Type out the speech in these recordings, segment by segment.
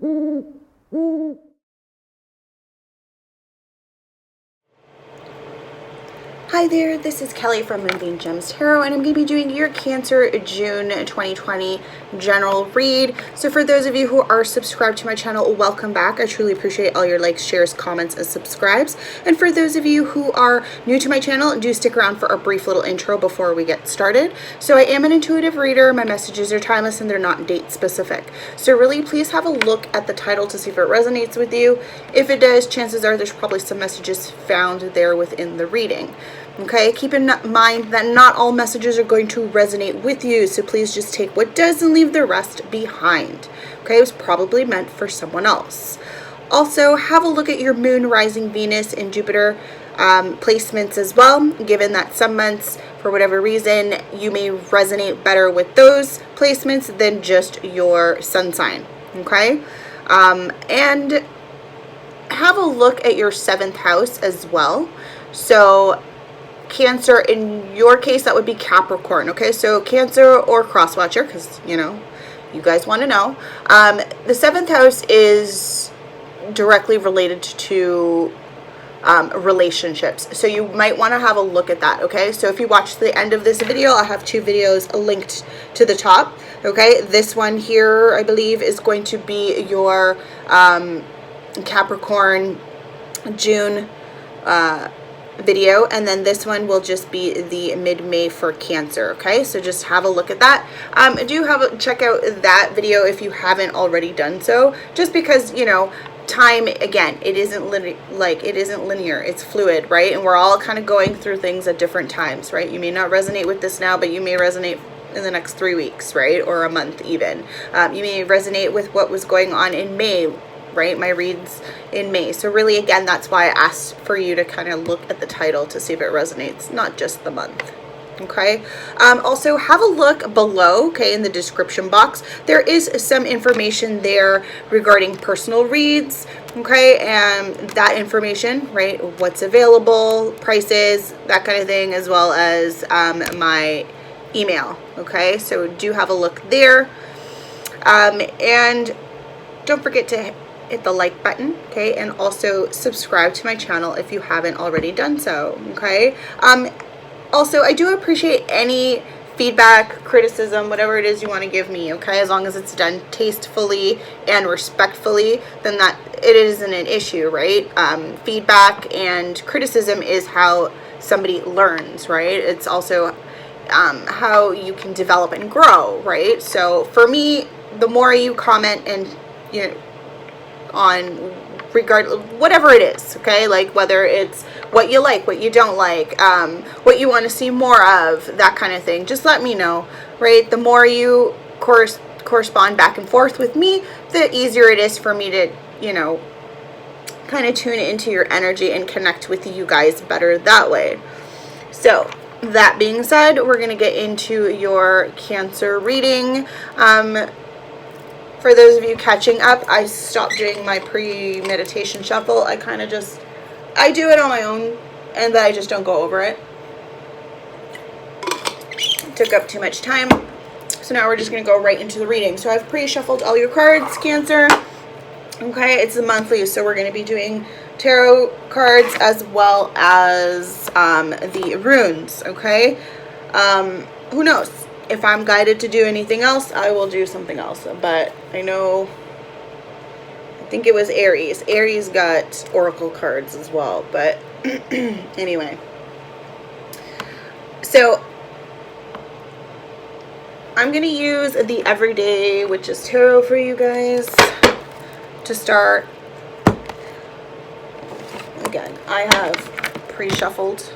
Hi there, this is Kelly from Moonbean Tarot, and I'm going to be doing your Cancer June 2020 general read. So for those of you who are subscribed to my channel, welcome back. I truly appreciate all your likes, shares, comments, and subscribes. And for those of you who are new to my channel, do stick around for a brief little intro before we get started. So I am an intuitive reader. My messages are timeless and they're not date specific. So really, please have a look at the title to see if it resonates with you. If it does, chances are there's probably some messages found there within the reading. Okay, keep in mind that not all messages are going to resonate with you, so please just take what does and leave the rest behind. Okay, it was probably meant for someone else. Also, have a look at your moon, rising Venus, and Jupiter placements as well, given that some months, for whatever reason, you may resonate better with those placements than just your sun sign. Okay, and have a look at your 7th house as well. So Cancer, in your case, that would be Capricorn. Okay, so Cancer or cross watcher, because you know you guys want to know. The 7th house is directly related to relationships, so you might want to have a look at that. Okay, so if you watch the end of this video, I'll have 2 videos linked to the top. Okay, this one here, I believe, is going to be your Capricorn June video, and then this one will just be the mid-May for Cancer. Okay, so just have a look at that. Check out that video if you haven't already done so, just because, you know, time, again, it isn't linear, it's fluid, right? And we're all kind of going through things at different times, right? You may not resonate with this now, but you may resonate in the next 3 weeks, right? Or a month even. You may resonate with what was going on in May, right? My reads in May. So really, again, that's why I asked for you to kind of look at the title to see if it resonates, not just the month. Okay, also have a look below, okay, in the description box. There is some information there regarding personal reads, okay, and that information, right, what's available, prices, that kind of thing, as well as my email. Okay, so do have a look there, and don't forget to hit the like button, okay, and also subscribe to my channel if you haven't already done so. Okay, also, I do appreciate any feedback, criticism, whatever it is you want to give me, okay, as long as it's done tastefully and respectfully, then that it isn't an issue, right? Feedback and criticism is how somebody learns, right? It's also how you can develop and grow, right? So for me, the more you comment and, you know, on whatever it is, okay, like whether it's what you like, what you don't like, what you want to see more of, that kind of thing, just let me know, right? The more you correspond back and forth with me, the easier it is for me to, you know, kind of tune into your energy and connect with you guys better that way. So that being said, we're going to get into your Cancer reading. For those of you catching up, I stopped doing my pre-meditation shuffle. I kind of just, I do it on my own, and then I just don't go over it. It took up too much time. So now we're just going to go right into the reading. So I've pre-shuffled all your cards, Cancer. Okay, it's a monthly, so we're going to be doing tarot cards as well as the runes, okay? Who knows? If I'm guided to do anything else, I will do something else. But I know, I think it was Aries. Aries got oracle cards as well. But anyway. So I'm going to use the Everyday Witches Tarot for you guys to start. Again, I have pre-shuffled.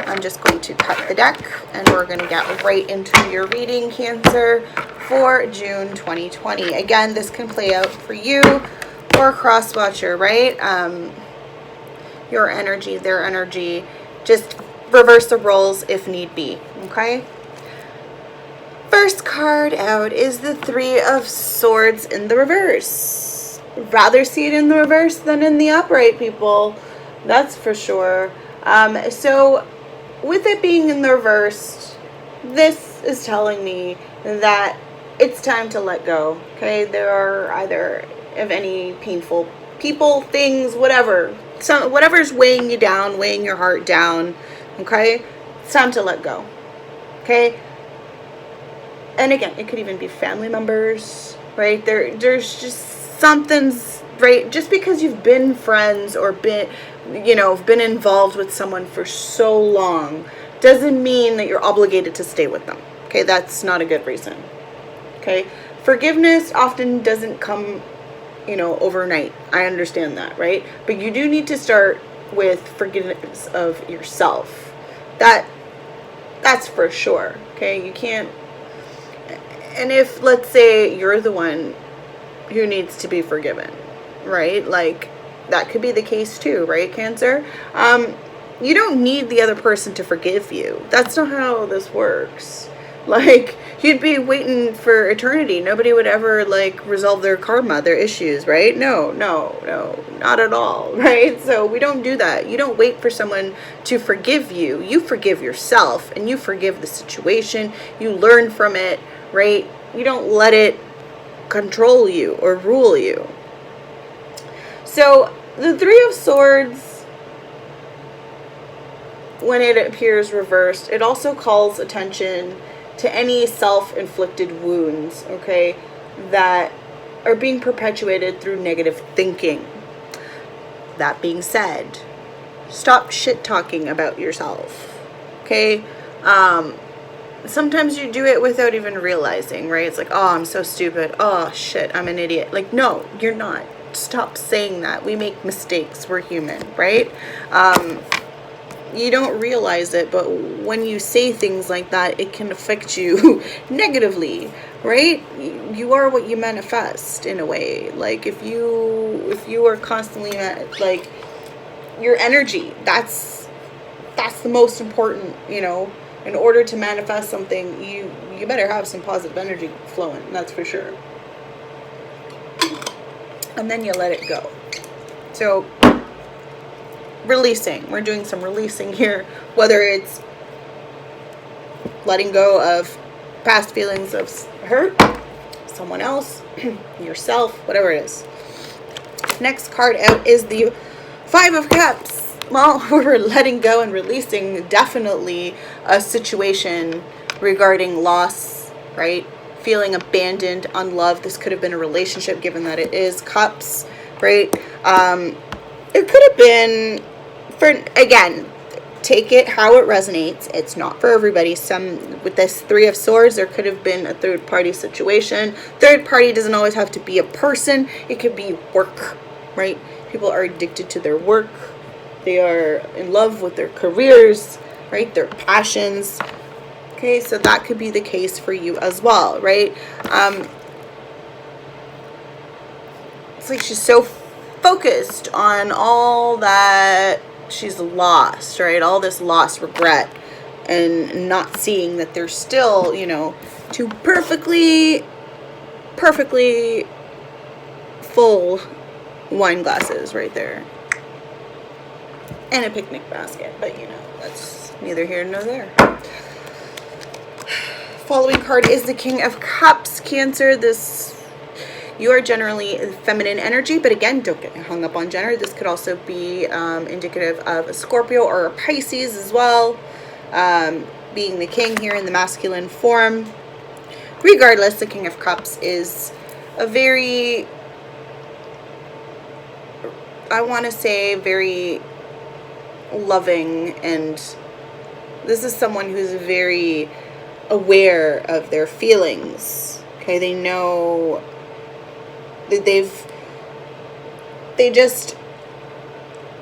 I'm just going to cut the deck, and we're going to get right into your reading, Cancer, for June 2020. Again, this can play out for you or a cross-watcher, right? Your energy, their energy. Just reverse the roles if need be, okay? First card out is the 3 of Swords in the reverse. Rather see it in the reverse than in the upright, people. That's for sure. So with it being in the reverse, this is telling me that it's time to let go. Okay, there are either of any painful people, things, whatever, whatever's weighing you down, weighing your heart down. Okay, it's time to let go. Okay, and again, it could even be family members, right? There's just something's right. Just because you've been friends or been involved with someone for so long doesn't mean that you're obligated to stay with them. Okay, that's not a good reason. Okay, forgiveness often doesn't come, overnight. I understand that, right? But you do need to start with forgiveness of yourself. That's for sure. Okay, you can't. And if, let's say, you're the one who needs to be forgiven, right? Like, that could be the case too, right, Cancer? You don't need the other person to forgive you. That's not how this works. Like, you'd be waiting for eternity. Nobody would ever, resolve their karma, their issues, right? No, not at all, right? So we don't do that. You don't wait for someone to forgive you. You forgive yourself, and you forgive the situation. You learn from it, right? You don't let it control you or rule you. So the Three of Swords, when it appears reversed, it also calls attention to any self-inflicted wounds, okay, that are being perpetuated through negative thinking. That being said, stop shit-talking about yourself, okay? Sometimes you do it without even realizing, right? It's like, oh, I'm so stupid. Oh, shit, I'm an idiot. Like, no, you're not. Stop saying that. We make mistakes. We're human, right? You don't realize it, but when you say things like that, it can affect you negatively, right? You are what you manifest in a way. Like, if you are constantly your energy, that's the most important, in order to manifest something, you better have some positive energy flowing, that's for sure. And then you let it go. So releasing. We're doing some releasing here, whether it's letting go of past feelings of hurt, someone else, yourself, whatever it is. Next card out is the Five of Cups. Well, we're letting go and releasing definitely a situation regarding loss, right? Feeling abandoned, unloved. This could have been a relationship, given that it is cups, right? It could have been, again, take it how it resonates. It's not for everybody. With this Three of Swords, there could have been a third party situation. Third party doesn't always have to be a person. It could be work, right? People are addicted to their work. They are in love with their careers, right? Their passions. Okay, so that could be the case for you as well, right? It's like she's so focused on all that she's lost, right? All this lost regret, and not seeing that there's still, two perfectly full wine glasses right there. And a picnic basket, but that's neither here nor there. Following card is the King of Cups, Cancer. You are generally feminine energy, but again, don't get hung up on gender. This could also be indicative of a Scorpio or a Pisces as well, being the king here in the masculine form. Regardless, the King of Cups is a very, I want to say, very loving, and this is someone who's very aware of their feelings. Okay, they know that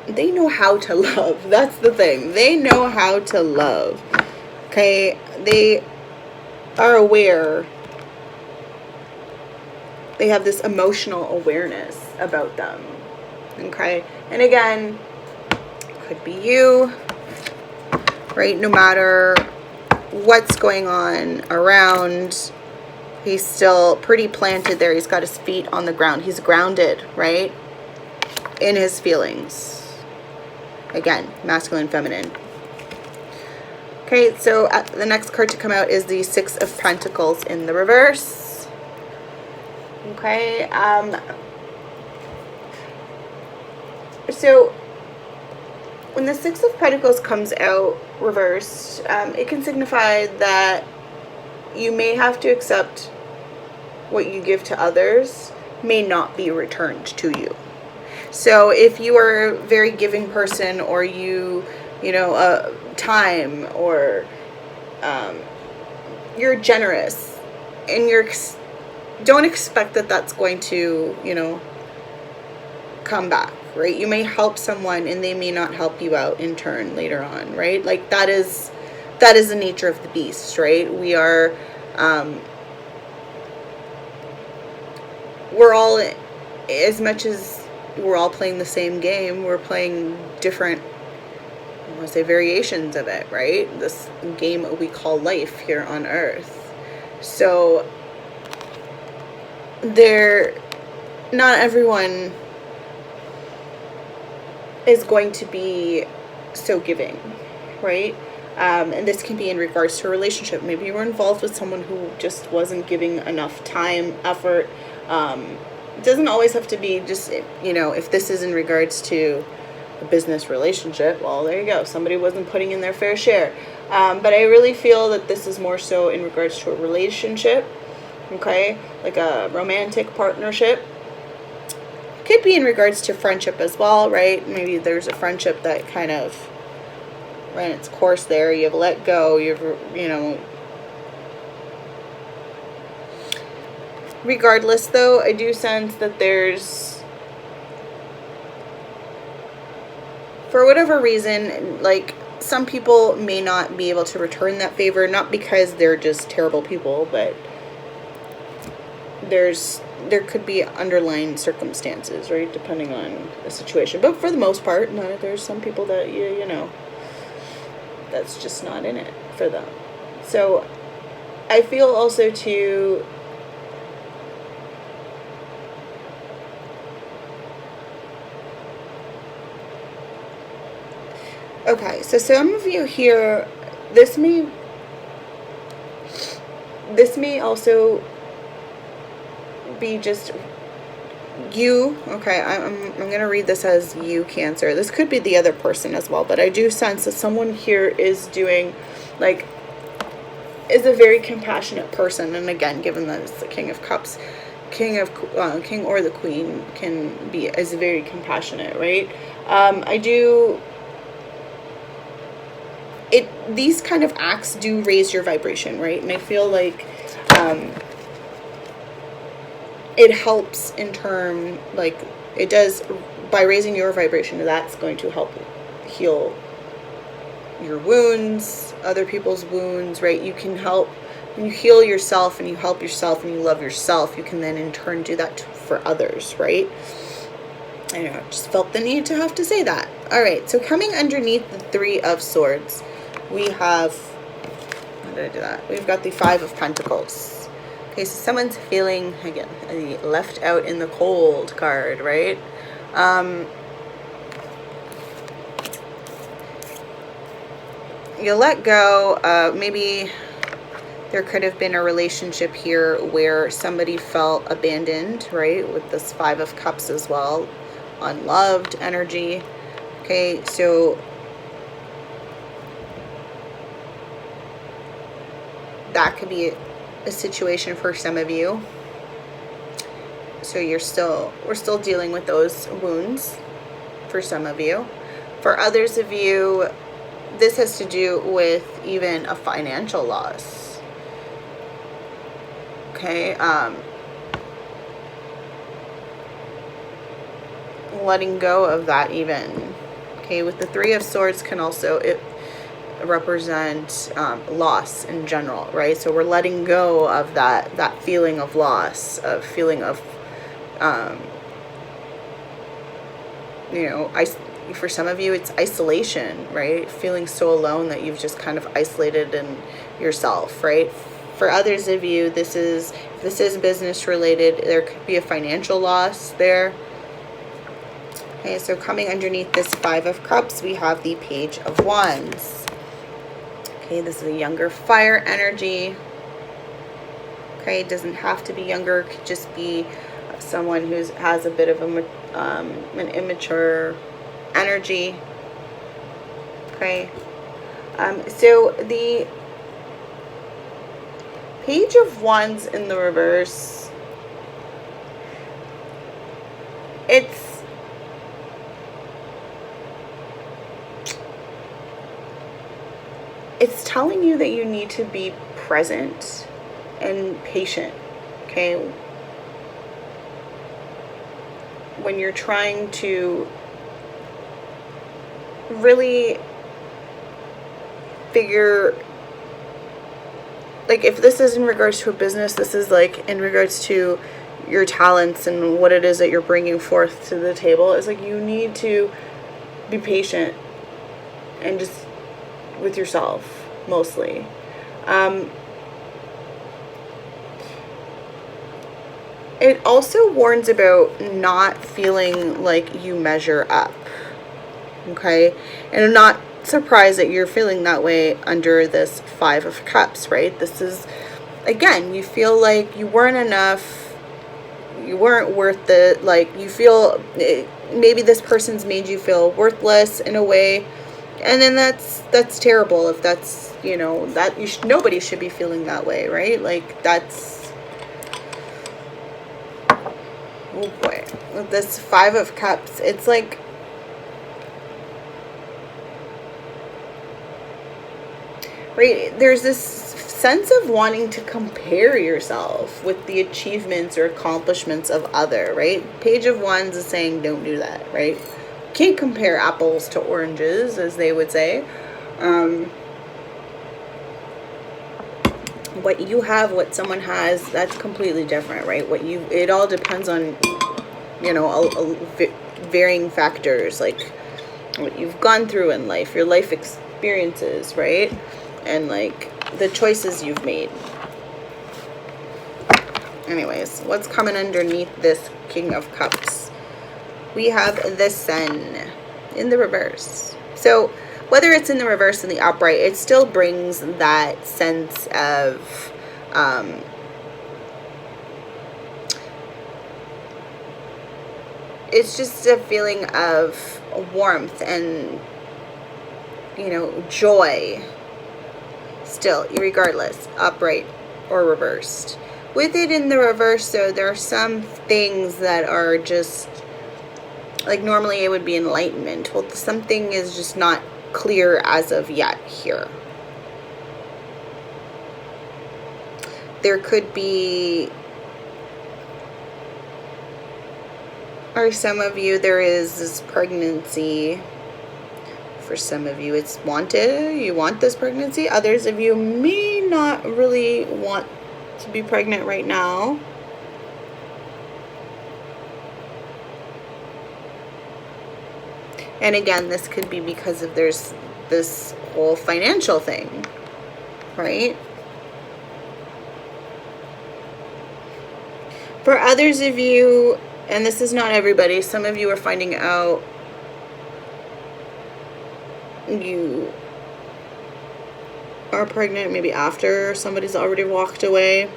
they know how to love. That's the thing. They know how to love. Okay, they are aware. They have this emotional awareness about them. Okay, and again, could be you, right? No matter what's going on around, he's still pretty planted there. He's got his feet on the ground. He's grounded, right? In his feelings. Again, masculine, feminine. Okay, so the next card to come out is the Six of Pentacles in the reverse. Okay. So when the Six of Pentacles comes out reversed, it can signify that you may have to accept what you give to others may not be returned to you. So if you are a very giving person, or you know, time, or you're generous, and don't expect that that's going to, you know, come back, right? You may help someone and they may not help you out in turn later on, right? Like that is the nature of the beast, right? We are, we're all, as much as we're all playing the same game, we're playing different, I want to say, variations of it, right? This game we call life here on Earth. So not everyone is going to be so giving, right? And this can be in regards to a relationship. Maybe you were involved with someone who just wasn't giving enough time, effort. It doesn't always have to be just, you know, if this is in regards to a business relationship, well, there you go. Somebody wasn't putting in their fair share. But I really feel that this is more so in regards to a relationship, okay? Like a romantic partnership. Could be in regards to friendship as well, right? Maybe there's a friendship that kind of ran its course there. You've let go. You know. Regardless, though, I do sense that there's, for whatever reason, like, some people may not be able to return that favor, not because they're just terrible people, but there could be underlying circumstances, right, depending on the situation. But for the most part, no, there's some people that you know, that's just not in it for them. So I feel also too, okay, so some of you here, this may also be just you, okay? I'm gonna read this as you, Cancer. This could be the other person as well, but I do sense that someone here is doing, like, is a very compassionate person. And again, given that it's the King of Cups, King or the Queen is very compassionate, right? These kind of acts do raise your vibration, right? And I feel like it helps in turn, like it does, by raising your vibration, that's going to help heal your wounds, other people's wounds, right? You can help, when you heal yourself and you help yourself and you love yourself, you can then in turn do that for others, right? I don't know, I just felt the need to have to say that. All right, so coming underneath the Three of Swords, we have, how did I do that? We've got the Five of Pentacles. Okay, so someone's feeling, again, left out in the cold card, right? You let go. Maybe there could have been a relationship here where somebody felt abandoned, right? With this Five of Cups as well. Unloved energy. Okay, so that could be a situation for some of you. So we're still dealing with those wounds for some of you. For others of you, this has to do with even a financial loss. Okay, letting go of that even. Okay, with the Three of Swords can also represent loss in general, right? So we're letting go of that feeling of loss, of feeling of you know, for some of you it's isolation, right? Feeling so alone that you've just kind of isolated in yourself, right? For others of you, if this is business related, there could be a financial loss there. Okay, so coming underneath this Five of Cups, we have the Page of Wands. Okay, this is a younger fire energy. Okay, it doesn't have to be younger. It could just be someone who has a bit of an immature energy. Okay, so the Page of Wands in the reverse, it's telling you that you need to be present and patient, okay? When you're trying to really figure, like, if this is in regards to a business, this is like in regards to your talents and what it is that you're bringing forth to the table. It's like you need to be patient and just with yourself, mostly. It also warns about not feeling like you measure up, okay? And I'm not surprised that you're feeling that way under this Five of Cups, right? This is, again, you feel like you weren't enough, you weren't worth it, like you feel, maybe this person's made you feel worthless in a way, and then that's terrible if that's, you know, that nobody should be feeling that way, right? Like, that's, oh boy, with this Five of Cups, it's like, right, there's this sense of wanting to compare yourself with the achievements or accomplishments of other, right? Page of Wands is saying don't do that, right? Can't compare apples to oranges, as they would say. What you have, what someone has, that's completely different, right? It all depends on, you know, varying factors, like what you've gone through in life, your life experiences, right? And like the choices you've made. Anyways, what's coming underneath this King of Cups? We have the Sun in the reverse. So whether it's in the reverse and the upright, it still brings that sense of it's just a feeling of warmth and, you know, joy still, regardless, upright or reversed. With it in the reverse, though, there are some things that are just, like, normally it would be enlightenment. Well, something is just not clear as of yet here. There could be, or some of you, there is this pregnancy. For some of you, it's wanted. You want this pregnancy. Others of you may not really want to be pregnant right now. And again, this could be because of there's this whole financial thing, right? For others of you, and this is not everybody, some of you are finding out you are pregnant maybe after somebody's already walked away.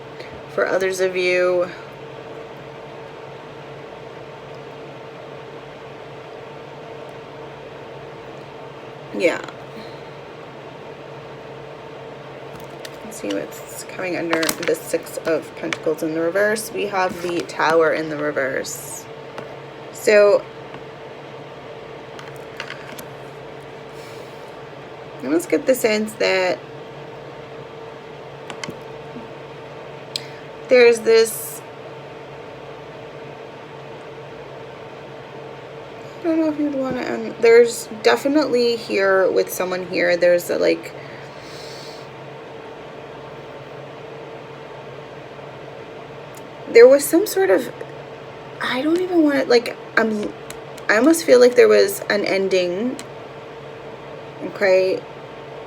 For others of you, yeah. Let's see what's coming under the Six of Pentacles in the reverse. We have the Tower in the reverse. So let's get the sense that there's this, I don't know if you'd want to end, there's definitely here with someone here, there's a, like, there was some sort of, I don't even want to, like, I almost feel like there was an ending, okay,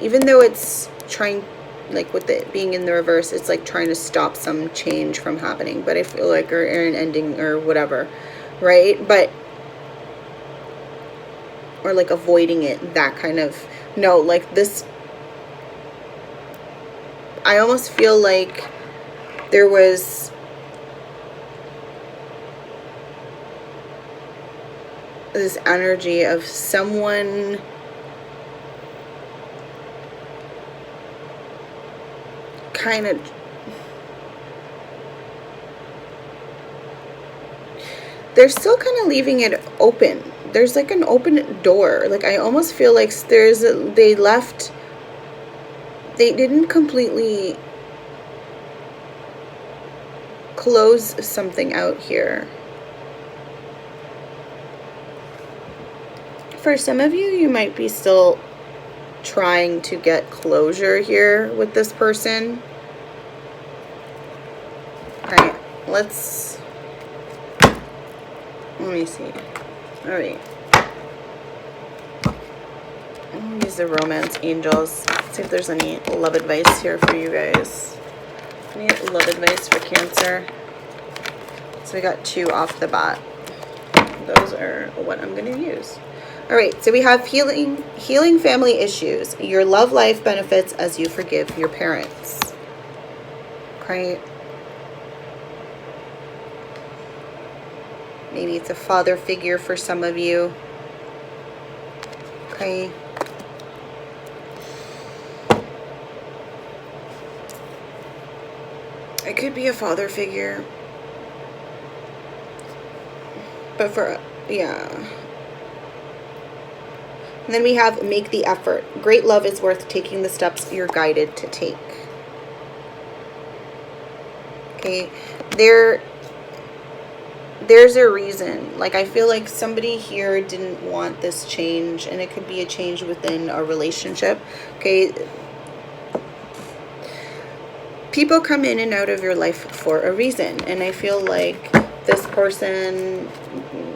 even though it's trying, like with it being in the reverse, it's like trying to stop some change from happening, but I feel like, or an ending or whatever, right? But, or like avoiding it, that kind of, no, like this, I almost feel like there was this energy of someone kind of they're still kind of leaving it open. There's like an open door. Like I almost feel like they didn't completely close something out here. For some of you, you might be still trying to get closure here with this person. All right, let me see. All right. I'm gonna use the romance angels. Let's see if there's any love advice here for you guys. Any love advice for Cancer? So we got 2 off the bat. Those are what I'm gonna use. All right, so we have healing family issues. Your love life benefits as you forgive your parents. Okay. Maybe it's a father figure for some of you. Okay. It could be a father figure. But yeah. And then we have make the effort. Great love is worth taking the steps you're guided to take. Okay. There's a reason. Like I feel like somebody here didn't want this change, and it could be a change within a relationship. Okay. People come in and out of your life for a reason, and I feel like this person,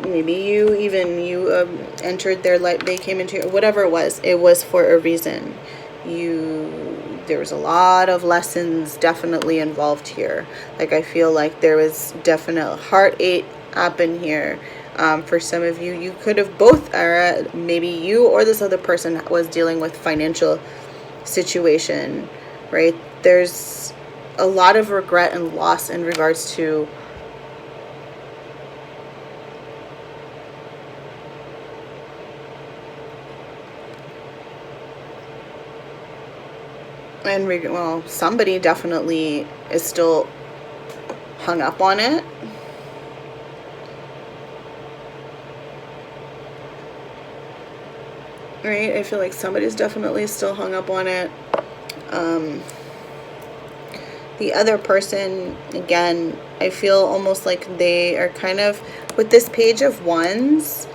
maybe you entered their life, they came into whatever it was for a reason. There was a lot of lessons definitely involved here. Like I feel like there was definite heartache happen here. For some of you, you could have both, maybe you or this other person was dealing with financial situation, right? There's a lot of regret and loss in regards to well, somebody definitely is still hung up on it. Right? I feel like somebody's definitely still hung up on it. The other person, again, I feel almost like they are kind of, with this Page of Wands,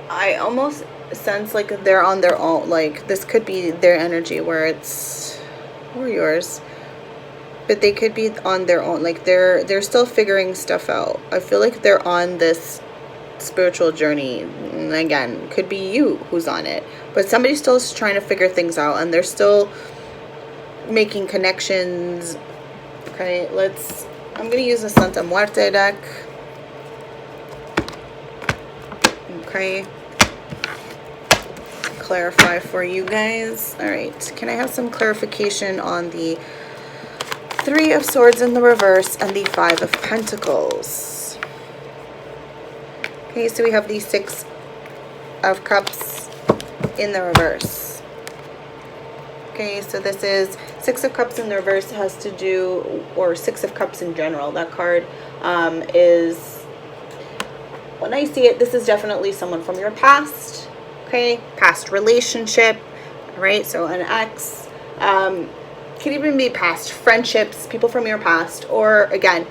I almost sense like they're on their own. Like this could be their energy where it's, or yours, but they could be on their own. Like they're still figuring stuff out. I feel like they're on this spiritual journey. And again, could be you who's on it, but somebody's still trying to figure things out, and they're still making connections. Okay, I'm gonna use the Santa Muerte deck. Okay, clarify for you guys. All right, can I have some clarification on the 3 of Swords in the reverse and the 5 of Pentacles? Okay, so we have the 6 of Cups in the reverse. Okay, so this is 6 of Cups in the reverse, has to do, or 6 of Cups in general. That card is, when I see it, this is definitely someone from your past. Okay, past relationship, right? So an ex, could even be past friendships, people from your past, or again,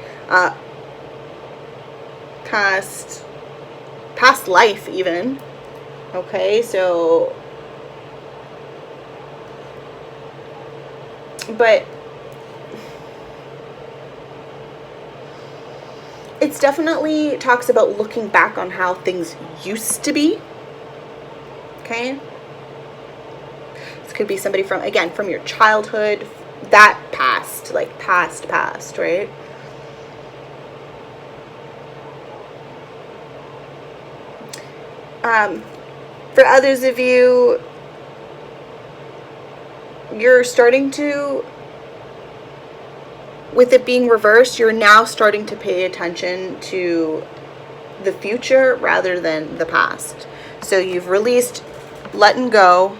past life even. Okay, so, but it's definitely talks about looking back on how things used to be. Okay, this could be somebody from, again, from your childhood, that past, like past, right? For others of you, you're starting to, with it being reversed, you're now starting to pay attention to the future rather than the past. So you've released, letting go,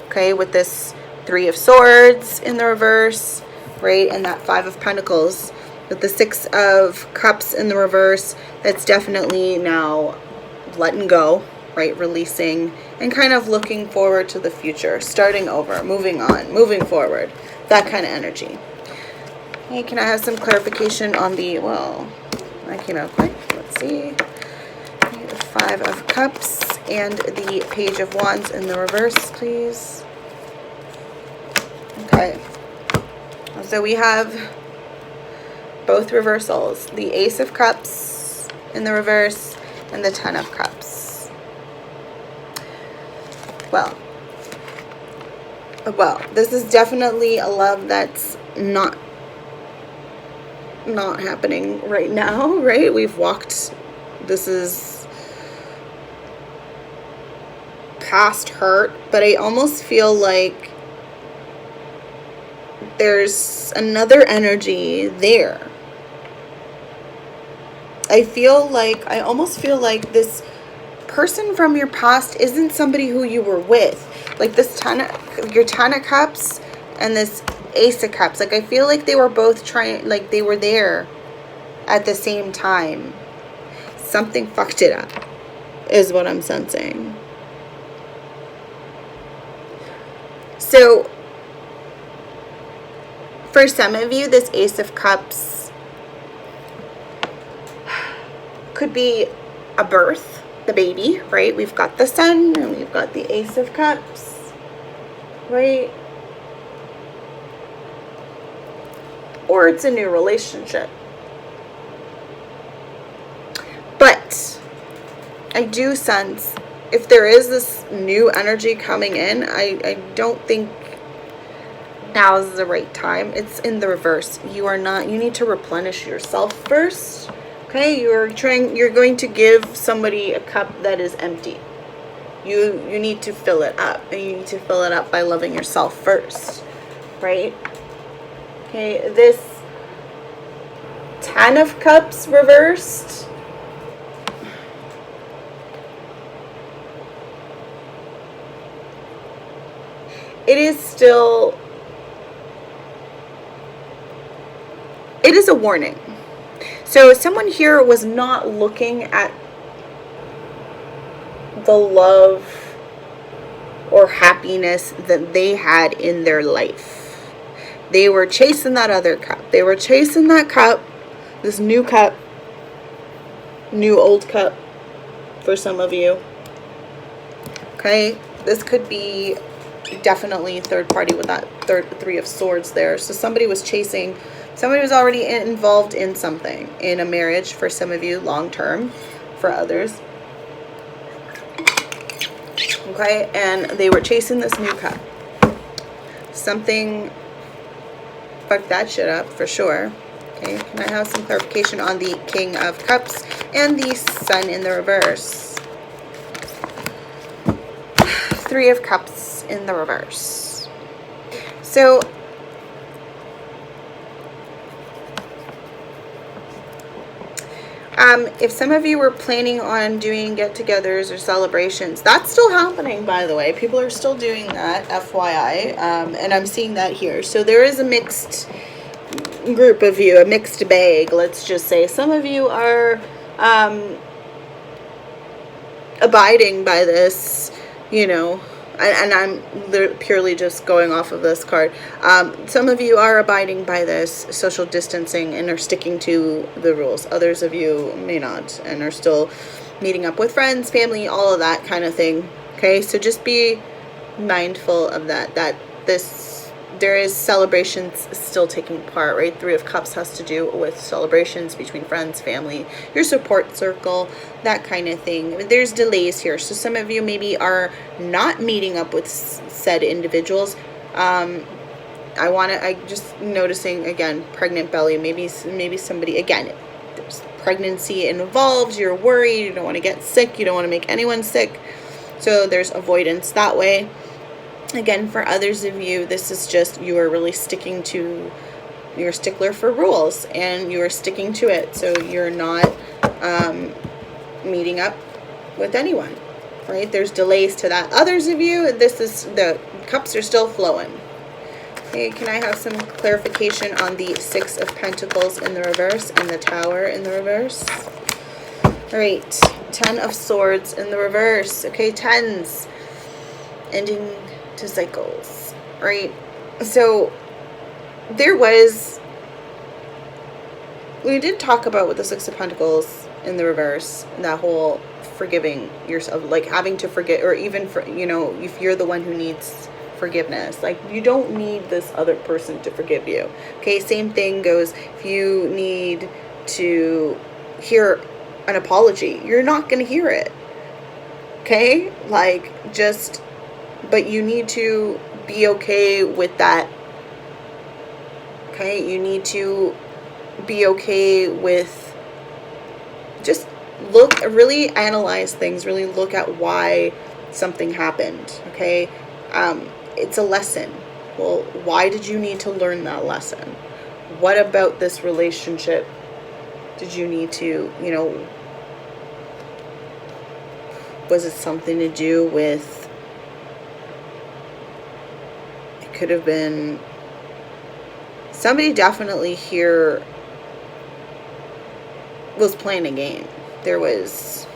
okay, with this Three of Swords in the reverse, right, and that Five of Pentacles. With the Six of Cups in the reverse, that's definitely now letting go, right, releasing, and kind of looking forward to the future, starting over, moving on, moving forward, that kind of energy. Hey, can I have some clarification on the, well, I came out quick, let's see, the Five of Cups and the Page of Wands in the reverse, please. Okay, so we have both reversals, the Ace of Cups in the reverse and the Ten of Cups. Well, this is definitely a love that's not happening right now, right? We've walked, this is past hurt, but I almost feel like there's another energy there. I almost feel like this person from your past isn't somebody who you were with. Like this your Ten of Cups and this Ace of Cups. Like I feel like they were both trying, like they were there at the same time. Something fucked it up, is what I'm sensing. So for some of you, this Ace of Cups could be a birth, the baby, right? We've got the Sun and we've got the Ace of Cups, right? Or it's a new relationship. But I do sense if there is this new energy coming in, I don't think now is the right time. It's in the reverse. You need to replenish yourself first. Okay, you're going to give somebody a cup that is empty. You need to fill it up, and you need to fill it up by loving yourself first, right? Okay, this Ten of Cups reversed. It is a warning. So someone here was not looking at the love or happiness that they had in their life. They were chasing that other cup. They were chasing that cup, this new cup, new old cup for some of you. Okay, this could be definitely third party with that Three of Swords there. So somebody was already involved in something, in a marriage for some of you, long term for others. Okay, and they were chasing this new cup. Something fucked that shit up for sure. Okay, can I have some clarification on the King of Cups and the Sun in the reverse? Three of Cups in the reverse. So if some of you were planning on doing get-togethers or celebrations, that's still happening, by the way. People are still doing that, FYI, and I'm seeing that here. So there is a mixed group of you, a mixed bag, let's just say. Some of you are abiding by this, you know, and I'm purely just going off of this card. Some of you are abiding by this social distancing and are sticking to the rules. Others of you may not and are still meeting up with friends, family, all of that kind of thing. Okay, so just be mindful of that there is celebrations still taking part, right? Three of Cups has to do with celebrations between friends, family, your support circle, that kind of thing. There's delays here. So some of you maybe are not meeting up with said individuals. I just noticing, again, pregnant belly, maybe somebody, again, there's pregnancy involved, you're worried, you don't want to get sick, you don't want to make anyone sick. So there's avoidance that way. Again, for others of you, this is just you are really sticking to, you're a stickler for rules and you are sticking to it. So you're not meeting up with anyone, right? There's delays to that. Others of you, this is, the cups are still flowing. Okay, can I have some clarification on the Six of Pentacles in the reverse and the Tower in the reverse? All right, Ten of Swords in the reverse. Okay, tens, ending to cycles, right? So there was, we did talk about with the Six of Pentacles in the reverse, that whole forgiving yourself, like having to forget, or even for, you know, if you're the one who needs forgiveness, like you don't need this other person to forgive you. Okay, same thing goes if you need to hear an apology, you're not going to hear it. Okay, like just, but you need to be okay with that. Okay, you need to be okay with, just look, really analyze things, really look at why something happened. Okay, it's a lesson. Well, why did you need to learn that lesson? What about this relationship did you need to, you know, was it something to do with, it could have been, somebody definitely here was playing a game. There was,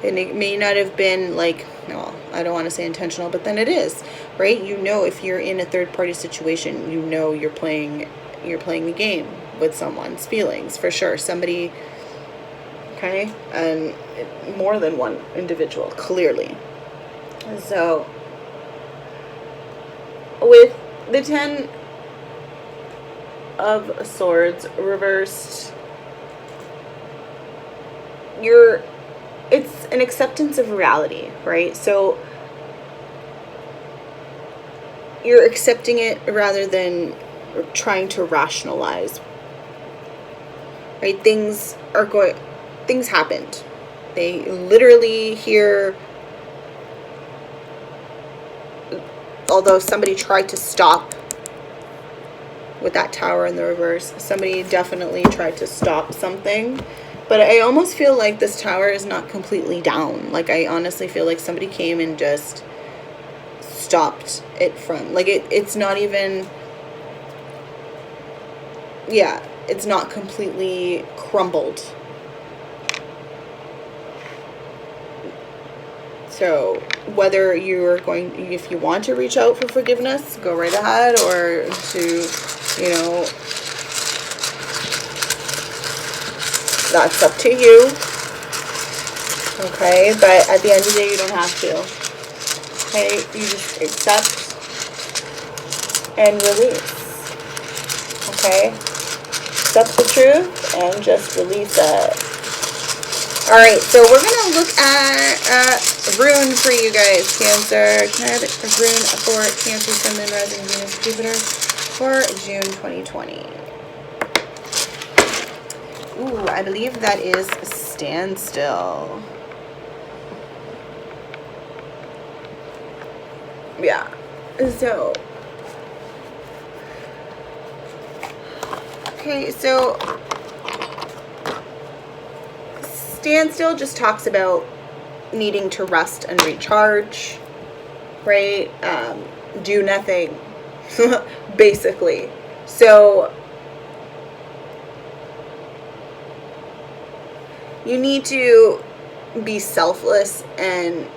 and it may not have been like, no, I don't want to say intentional, but then it is, right? You know, if you're in a third party situation, you know you're playing the game with someone's feelings, for sure. Somebody, okay, and more than one individual, clearly. So with the Ten of Swords reversed, it's an acceptance of reality, right? So you're accepting it rather than trying to rationalize, right? Things happened. They literally here, although somebody tried to stop with that Tower in the reverse, somebody definitely tried to stop something. But I almost feel like this Tower is not completely down. Like, I honestly feel like somebody came and just stopped it from, like, it's not even, yeah, it's not completely crumbled. So whether you're going, if you want to reach out for forgiveness, go right ahead, or to, you know, that's up to you. Okay, but at the end of the day, you don't have to. Okay, you just accept and release. Okay, accept the truth and just release it. All right, so we're gonna look at rune for you guys, Cancer. Can I have a rune for Cancer, Sun, Moon, Rising, Venus, Jupiter for June 2020? Ooh, I believe that is Standstill. Yeah, so, okay, so Standstill just talks about needing to rest and recharge, right? Do nothing, basically. So you need to be selfless and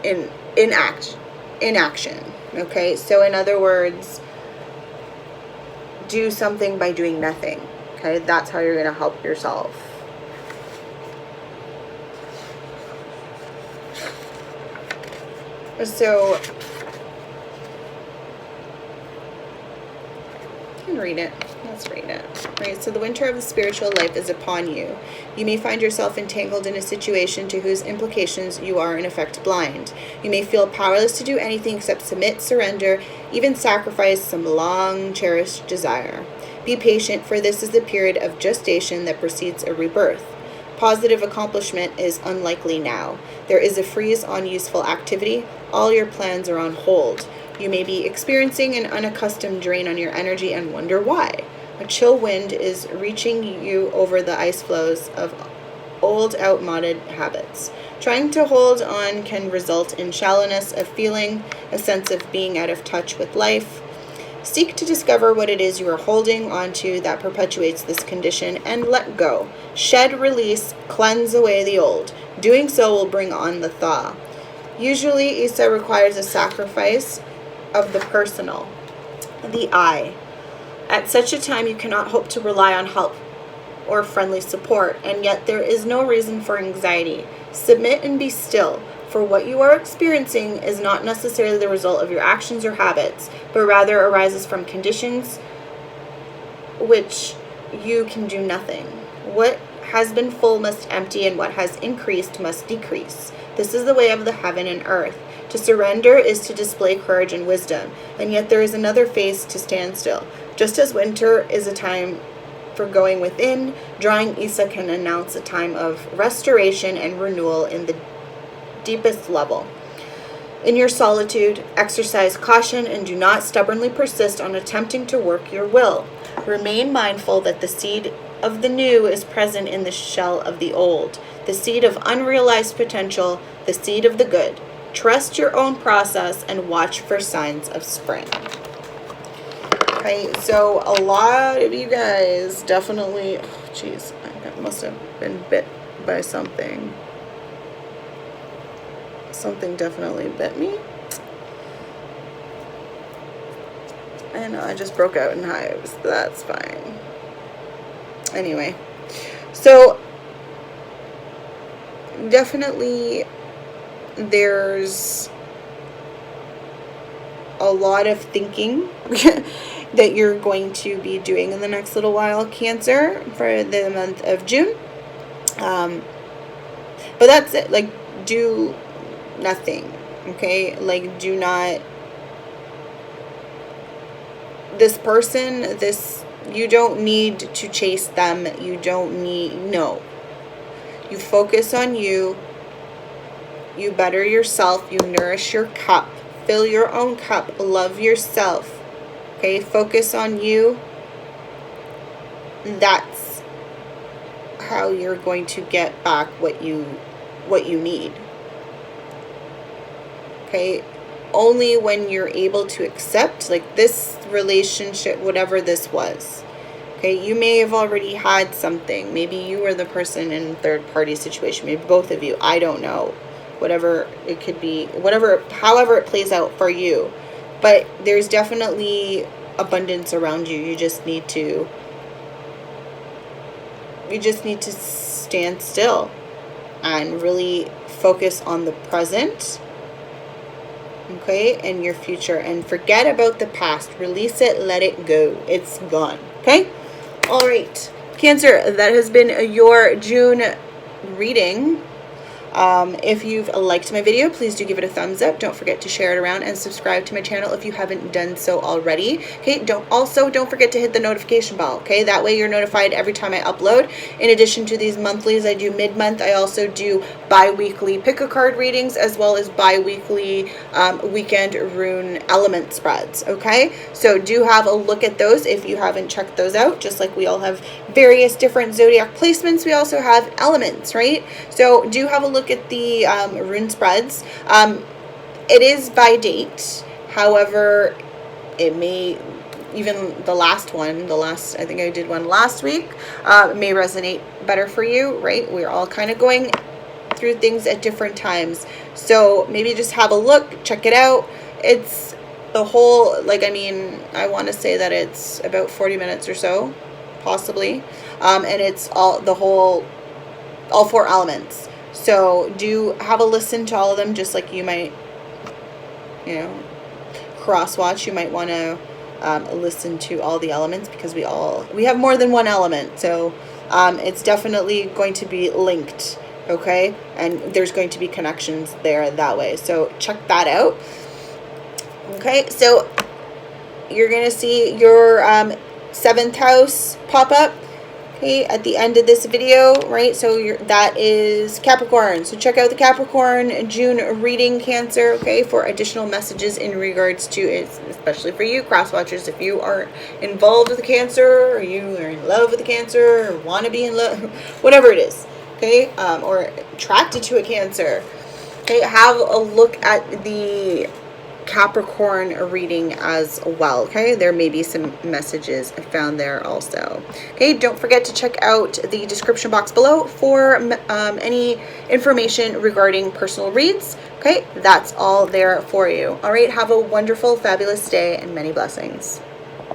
in action. Okay, so in other words, do something by doing nothing. Okay, that's how you're going to help yourself. So you can read it. Let's read it. Right. So the winter of the spiritual life is upon you. You may find yourself entangled in a situation to whose implications you are in effect blind. You may feel powerless to do anything except submit, surrender, even sacrifice some long cherished desire. Be patient, for this is the period of gestation that precedes a rebirth. positive accomplishment is unlikely now. There is a freeze on useful activity. All your plans are on hold. You may be experiencing an unaccustomed drain on your energy and wonder why. A chill wind is reaching you over the ice floes of old, outmoded habits. Trying to hold on can result in shallowness of feeling, a sense of being out of touch with life. Seek to discover what it is you are holding onto that perpetuates this condition and let go. Shed, release, cleanse away the old. Doing so will bring on the thaw. Usually, Isa requires a sacrifice of the personal, the I. At such a time, you cannot hope to rely on help or friendly support, and yet there is no reason for anxiety. Submit and be still, for what you are experiencing is not necessarily the result of your actions or habits, but rather arises from conditions which you can do nothing. What has been full must empty, and what has increased must decrease. This is the way of the heaven and earth. To surrender is to display courage and wisdom, and yet there is another phase to stand still. Just as winter is a time for going within, drawing Isa can announce a time of restoration and renewal in the deepest level. In your solitude, exercise caution and do not stubbornly persist on attempting to work your will. Remain mindful that the seed of the new is present in the shell of the old, the seed of unrealized potential, the seed of the good. Trust your own process and watch for signs of spring. Okay, so a lot of you guys definitely, I must have been bit by something. Something definitely bit me. I know, I just broke out in hives. That's fine. Anyway, so definitely there's a lot of thinking that you're going to be doing in the next little while, Cancer, for the month of June. But that's it. Like, do nothing, okay? Like, do not, this person, you don't need to chase them. You don't need, no. You focus on you. You better yourself. You nourish your cup. Fill your own cup. Love yourself. Okay, focus on you. That's how you're going to get back what you need. Okay, only when you're able to accept, like, this relationship, whatever this was. Okay, you may have already had something. Maybe you were the person in a third party situation. Maybe both of you. I don't know. Whatever it could be, however it plays out for you. But there's definitely abundance around you. You just need to stand still and really focus on the present, okay, and your future, and forget about the past. Release it, let it go. It's gone. Okay? All right. Cancer, that has been your June reading. If you've liked my video, please do give it a thumbs up. Don't forget to share it around and subscribe to my channel if you haven't done so already. Okay, don't forget to hit the notification bell. Okay, that way you're notified every time I upload. In addition to these monthlies, I do mid-month. I also do bi-weekly pick a card readings, as well as bi-weekly weekend rune element spreads. Okay, so do have a look at those if you haven't checked those out. Just like we all have various different zodiac placements, we also have elements, right? So do have a look at the rune spreads. It is by date. However, it may, even the last, I think I did one last week, may resonate better for you, right? We're all kind of going through things at different times. So maybe just have a look, check it out. It's the whole, like, I mean, I want to say that it's about 40 minutes or so, possibly. And it's all 4 elements. So do have a listen to all of them, just like you might, cross watch. You might want to listen to all the elements, because we have more than one element. So it's definitely going to be linked, okay? And there's going to be connections there that way. So check that out. Okay, so you're going to see your 7th house pop up. Okay, at the end of this video, right, so that is Capricorn. So check out the Capricorn June reading, Cancer, okay, for additional messages in regards to it, especially for you, cross watchers, if you are involved with the Cancer, or you are in love with the Cancer, or want to be in love, whatever it is, okay, or attracted to a Cancer. Okay, have a look at the Capricorn reading as well. Okay, there may be some messages found there also. Okay, don't forget to check out the description box below for any information regarding personal reads. Okay, that's all there for you. All right, have a wonderful, fabulous day and many blessings.